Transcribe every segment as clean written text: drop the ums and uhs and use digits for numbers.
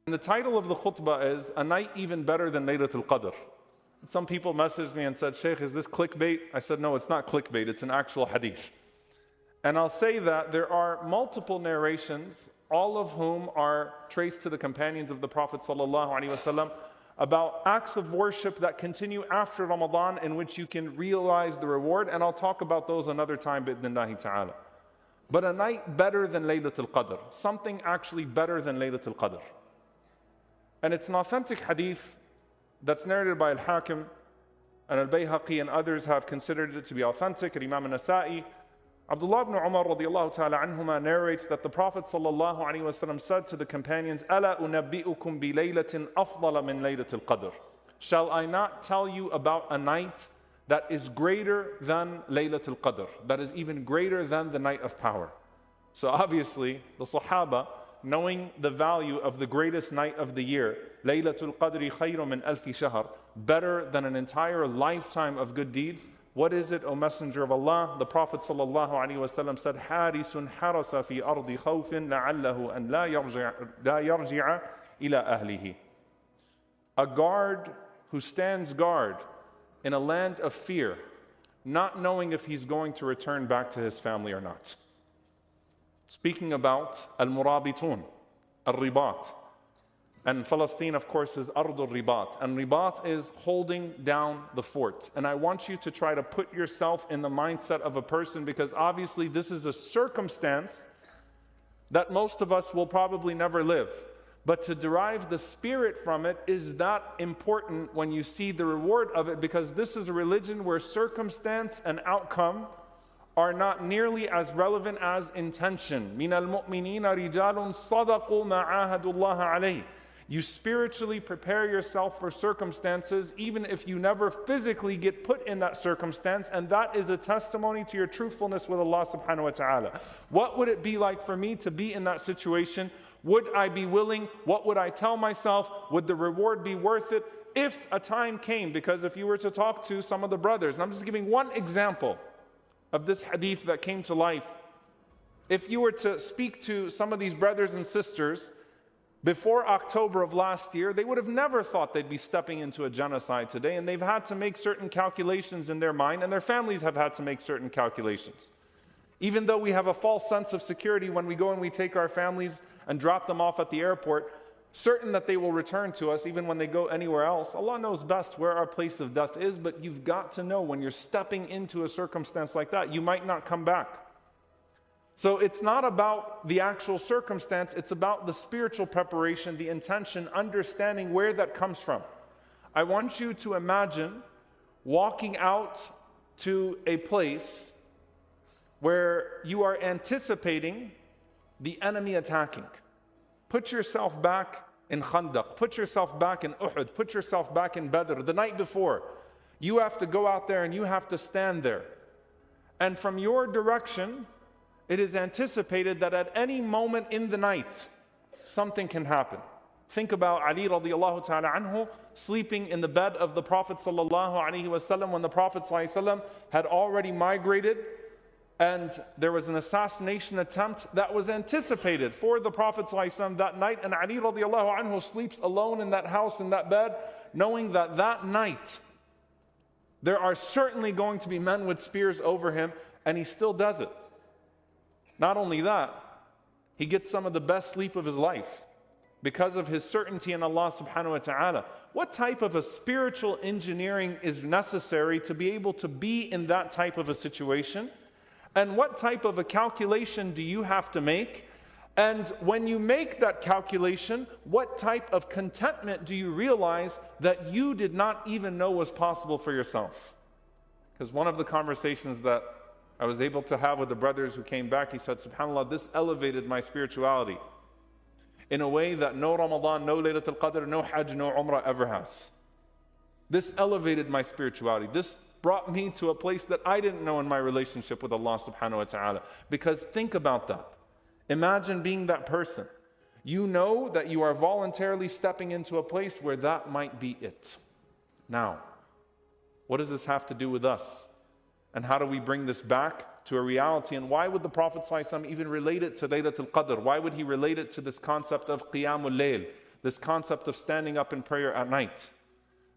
And the title of the khutbah is, A Night Even Better Than Laylatul Qadr. Some people messaged me and said, Shaykh, is this clickbait? I said, no, it's not clickbait, it's an actual hadith. And I'll say that there are multiple narrations, all of whom are traced to the companions of the Prophet ﷺ, about acts of worship that continue after Ramadan in which you can realize the reward, and I'll talk about those another time, bi'idhnillahi ta'ala. But a night better than Laylatul Qadr, something actually better than Laylatul Qadr. And it's an authentic hadith that's narrated by Al-Hakim, and Al-Bayhaqi and others have considered it to be authentic. Imam An-Nasa'i, Abdullah ibn Umar radiallahu ta'ala anhuma narrates that the Prophet sallallahu alaihi wasallam said to the companions, "Ala unabbi'ukum bi laylatin afdala min laylatil qadr." Shall I not tell you about a night that is greater than Laylatul Qadr, that is even greater than the night of power? So obviously, the Sahaba, knowing the value of the greatest night of the year, Laylatul Qadri khayrun min alfi shahr, better than an entire lifetime of good deeds. What is it, O Messenger of Allah? The Prophet sallallahu alaihi wasallam said, "Harisun harasa fi ardi khawfin la'allahu an la yarji'a ila ahlihi." A guard who stands guard in a land of fear, not knowing if he's going to return back to his family or not. Speaking about al-murabitun, al-ribat. And Palestine, of course, is ardul ribat. And ribat is holding down the fort. And I want you to try to put yourself in the mindset of a person, because obviously this is a circumstance that most of us will probably never live. But to derive the spirit from it is that important when you see the reward of it, because this is a religion where circumstance and outcome are not nearly as relevant as intention. مِنَ الْمُؤْمِنِينَ رِجَالٌ صَدَقُوا مَا عَاهَدُوا اللَّهَ عَلَيْهِ. You spiritually prepare yourself for circumstances even if you never physically get put in that circumstance, and that is a testimony to your truthfulness with Allah subhanahu wa ta'ala. What would it be like for me to be in that situation? Would I be willing? What would I tell myself? Would the reward be worth it? If a time came, because if you were to talk to some of the brothers, and I'm just giving one example of this hadith that came to life, if you were to speak to some of these brothers and sisters before October of last year, they would have never thought they'd be stepping into a genocide today, and they've had to make certain calculations in their mind, and their families have had to make certain calculations. Even though we have a false sense of security when we go and we take our families and drop them off at the airport, certain that they will return to us even when they go anywhere else. Allah knows best where our place of death is, but you've got to know when you're stepping into a circumstance like that, you might not come back. So it's not about the actual circumstance, it's about the spiritual preparation, the intention, understanding where that comes from. I want you to imagine walking out to a place where you are anticipating the enemy attacking. Put yourself back in Khandaq, put yourself back in Uhud, put yourself back in Badr, the night before. You have to go out there and you have to stand there. And from your direction, it is anticipated that at any moment in the night, something can happen. Think about Ali radiallahu ta'ala anhu sleeping in the bed of the Prophet sallallahu alaihi wasallam when the Prophet sallallahu alaihi wasallam had already migrated, and there was an assassination attempt that was anticipated for the Prophet ﷺ that night, and Ali radiallahu anhu sleeps alone in that house, in that bed, knowing that that night there are certainly going to be men with spears over him, and he still does it. Not only that, he gets some of the best sleep of his life because of his certainty in Allah subhanahu wa ta'ala. What type of a spiritual engineering is necessary to be able to be in that type of a situation? And what type of a calculation do you have to make? And when you make that calculation, what type of contentment do you realize that you did not even know was possible for yourself? Because one of the conversations that I was able to have with the brothers who came back, he said, SubhanAllah, this elevated my spirituality in a way that no Ramadan, no Laylatul Qadr, no Hajj, no Umrah ever has. This elevated my spirituality. This brought me to a place that I didn't know in my relationship with Allah subhanahu wa ta'ala. Because think about that. Imagine being that person. You know that you are voluntarily stepping into a place where that might be it. Now, what does this have to do with us? And how do we bring this back to a reality? And why would the Prophet ﷺ even relate it to Laylatul Qadr? Why would he relate it to this concept of Qiyamul Layl, this concept of standing up in prayer at night.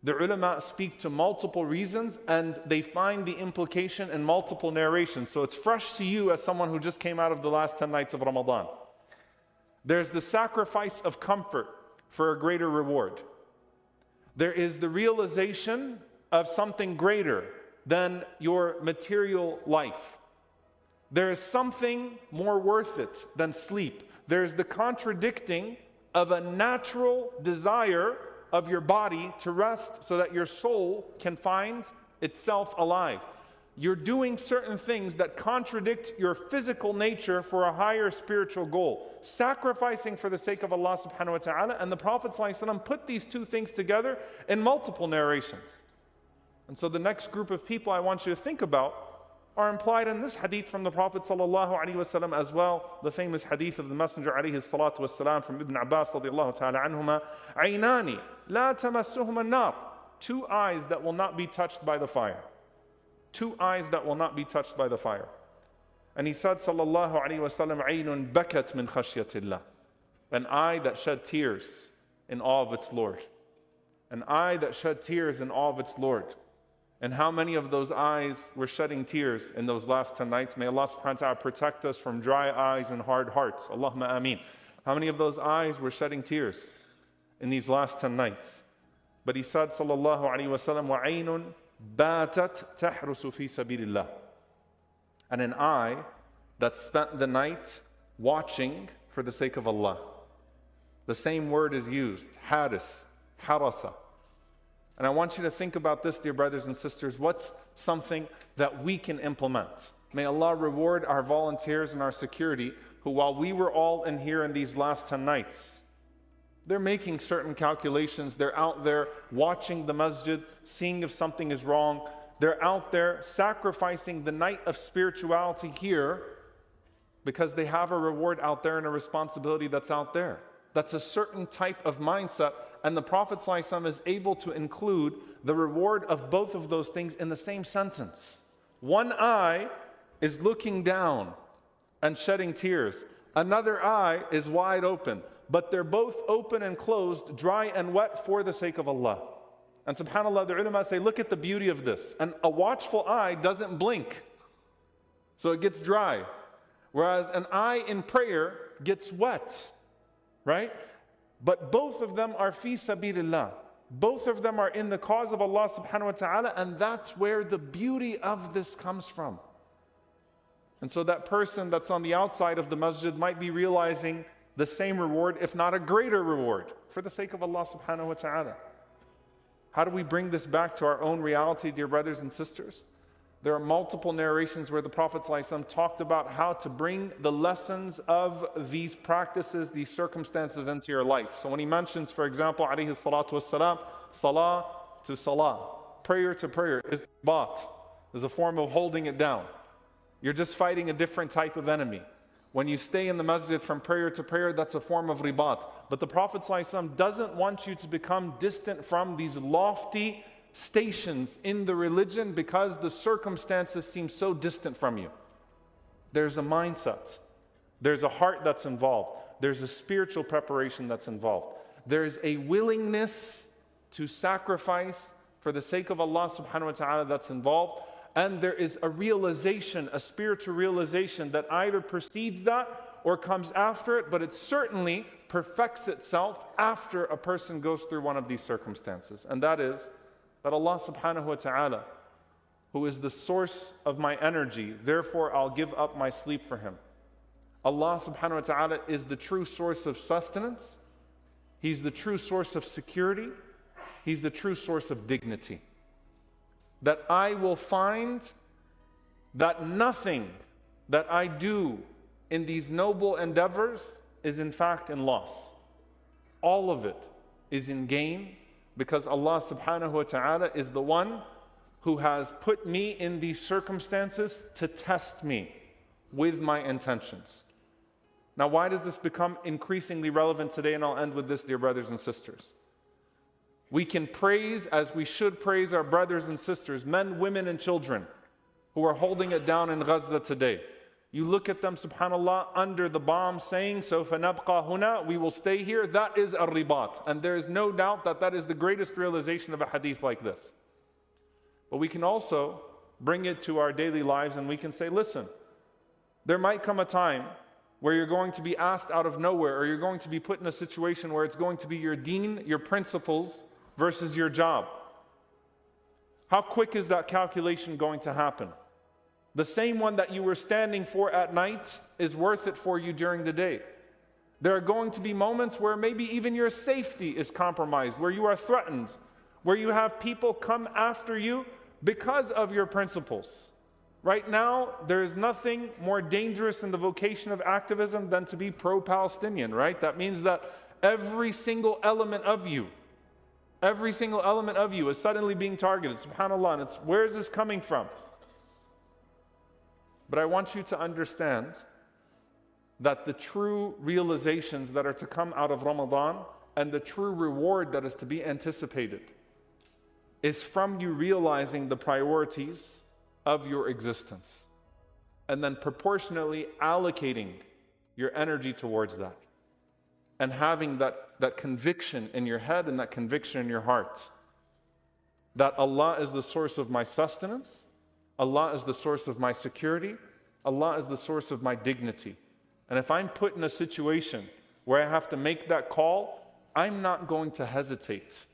The ulama speak to multiple reasons and they find the implication in multiple narrations. So it's fresh to you as someone who just came out of the last 10 nights of Ramadan. There's the sacrifice of comfort for a greater reward. There is the realization of something greater than your material life. There is something more worth it than sleep. There is the contradicting of a natural desire of your body to rest so that your soul can find itself alive. You're doing certain things that contradict your physical nature for a higher spiritual goal. Sacrificing for the sake of Allah subhanahu wa ta'ala. And the Prophet ﷺ put these two things together in multiple narrations. And so the next group of people I want you to think about are implied in this hadith from the Prophet ﷺ as well, the famous hadith of the Messenger alayhi salatu wassalam from Ibn Abbas radiallahu ta'ala anhuma, عَيْنَانِ لَا تَمَسُّهُمَ النَّارِ, two eyes that will not be touched by the fire. Two eyes that will not be touched by the fire. And he said sallallahu alayhi wasallam, عَيْنٌ بَكَتْ مِنْ خَشْيَةِ اللَّهِ, an eye that shed tears in awe of its Lord. An eye that shed tears in awe of its Lord. And how many of those eyes were shedding tears in those last 10 nights? May Allah subhanahu wa ta'ala protect us from dry eyes and hard hearts. Allahumma ameen. How many of those eyes were shedding tears in these last 10 nights? But he said, sallallahu alayhi wa sallam, وَعَيْنٌ بَاتَتْ تَحْرُسُ فِي سَبِيلِ اللَّهِ, and an eye that spent the night watching for the sake of Allah. The same word is used, haris, harasa. And I want you to think about this, dear brothers and sisters. What's something that we can implement? May Allah reward our volunteers and our security who, while we were all in here in these last 10 nights, they're making certain calculations. They're out there watching the masjid, seeing if something is wrong. They're out there sacrificing the night of spirituality here because they have a reward out there and a responsibility that's out there. That's a certain type of mindset. And the Prophet ﷺ is able to include the reward of both of those things in the same sentence. One eye is looking down and shedding tears. Another eye is wide open. But they're both open and closed, dry and wet for the sake of Allah. And subhanAllah, the ulama say, look at the beauty of this. And a watchful eye doesn't blink, so it gets dry. Whereas an eye in prayer gets wet, right? But both of them are fi sabilillah. Both of them are in the cause of Allah subhanahu wa ta'ala, and that's where the beauty of this comes from. And so that person that's on the outside of the masjid might be realizing the same reward, if not a greater reward, for the sake of Allah subhanahu wa ta'ala. How do we bring this back to our own reality, dear brothers and sisters? There are multiple narrations where the Prophet ﷺ talked about how to bring the lessons of these practices, these circumstances into your life. So when he mentions, for example, alayhi salatu wassalam, salah to salah, prayer to prayer is bat, is a form of holding it down. You're just fighting a different type of enemy. When you stay in the masjid from prayer to prayer, that's a form of ribat. But the Prophet ﷺ doesn't want you to become distant from these lofty stations in the religion because the circumstances seem so distant from you. There's a mindset. There's a heart that's involved. There's a spiritual preparation that's involved. There's a willingness to sacrifice for the sake of Allah subhanahu wa ta'ala that's involved. And there is a realization, a spiritual realization that either precedes that or comes after it, but it certainly perfects itself after a person goes through one of these circumstances. And that is that Allah subhanahu wa ta'ala, who is the source of my energy, therefore I'll give up my sleep for Him. Allah subhanahu wa ta'ala is the true source of sustenance. He's the true source of security. He's the true source of dignity. That I will find that nothing that I do in these noble endeavors is in fact in loss. All of it is in gain because Allah subhanahu wa ta'ala is the one who has put me in these circumstances to test me with my intentions. Now, why does this become increasingly relevant today? And I'll end with this, dear brothers and sisters. We can praise, as we should praise, our brothers and sisters, men, women, and children who are holding it down in Gaza today. You look at them, subhanAllah, under the bomb saying, سَوْفَ نَبْقَى هُنَا, we will stay here. That is ar-ribat. And there is no doubt that that is the greatest realization of a hadith like this. But we can also bring it to our daily lives and we can say, listen, there might come a time where you're going to be asked out of nowhere, or you're going to be put in a situation where it's going to be your deen, your principles, versus your job. How quick is that calculation going to happen? The same one that you were standing for at night is worth it for you during the day. There are going to be moments where maybe even your safety is compromised, where you are threatened, where you have people come after you because of your principles. Right now, there is nothing more dangerous in the vocation of activism than to be pro-Palestinian, right? That means that every single element of you is suddenly being targeted, subhanAllah, and it's, where is this coming from? But I want you to understand that the true realizations that are to come out of Ramadan and the true reward that is to be anticipated is from you realizing the priorities of your existence and then proportionately allocating your energy towards that and having that conviction in your head and that conviction in your heart that Allah is the source of my sustenance, Allah is the source of my security, Allah is the source of my dignity. And if I'm put in a situation where I have to make that call, I'm not going to hesitate.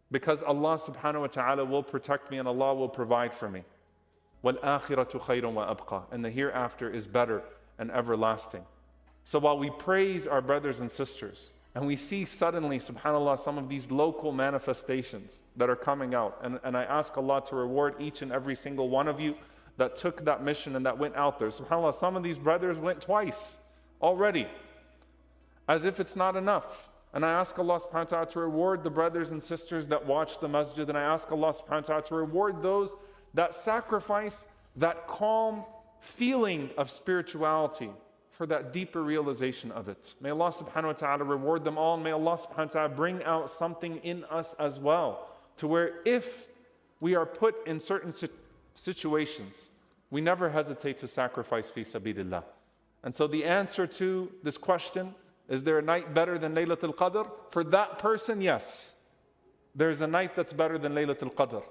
Because Allah subhanahu wa ta'ala will protect me and Allah will provide for me. وَالْآخِرَةُ خَيْرٌ وَأَبْقَى. And the hereafter is better and everlasting. So while we praise our brothers and sisters, and we see suddenly, subhanAllah, some of these local manifestations that are coming out, and I ask Allah to reward each and every single one of you that took that mission and that went out there. SubhanAllah, some of these brothers went twice already, as if it's not enough. And I ask Allah subhanahu wa ta'ala to reward the brothers and sisters that watch the masjid, and I ask Allah subhanahu wa ta'ala to reward those that sacrifice that calm feeling of spirituality for that deeper realization of it. May Allah subhanahu wa ta'ala reward them all, and may Allah subhanahu wa ta'ala bring out something in us as well, to where if we are put in certain situations, we never hesitate to sacrifice fi sabilillah. And so the answer to this question, is there a night better than Laylatul Qadr? For that person, yes. There's a night that's better than Laylatul Qadr.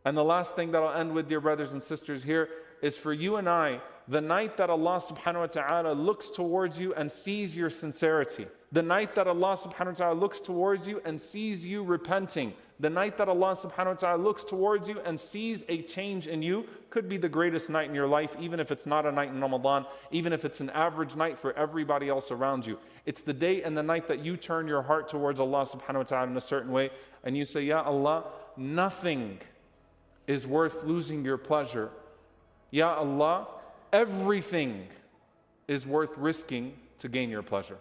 And the last thing that I'll end with, dear brothers and sisters, here is for you and I, the night that Allah subhanahu wa ta'ala looks towards you and sees your sincerity. The night that Allah subhanahu wa ta'ala looks towards you and sees you repenting. The night that Allah subhanahu wa ta'ala looks towards you and sees a change in you could be the greatest night in your life, even if it's not a night in Ramadan, even if it's an average night for everybody else around you. It's the day and the night that you turn your heart towards Allah subhanahu wa ta'ala in a certain way and you say, Ya Allah, nothing is worth losing your pleasure. Ya Allah, everything is worth risking to gain your pleasure.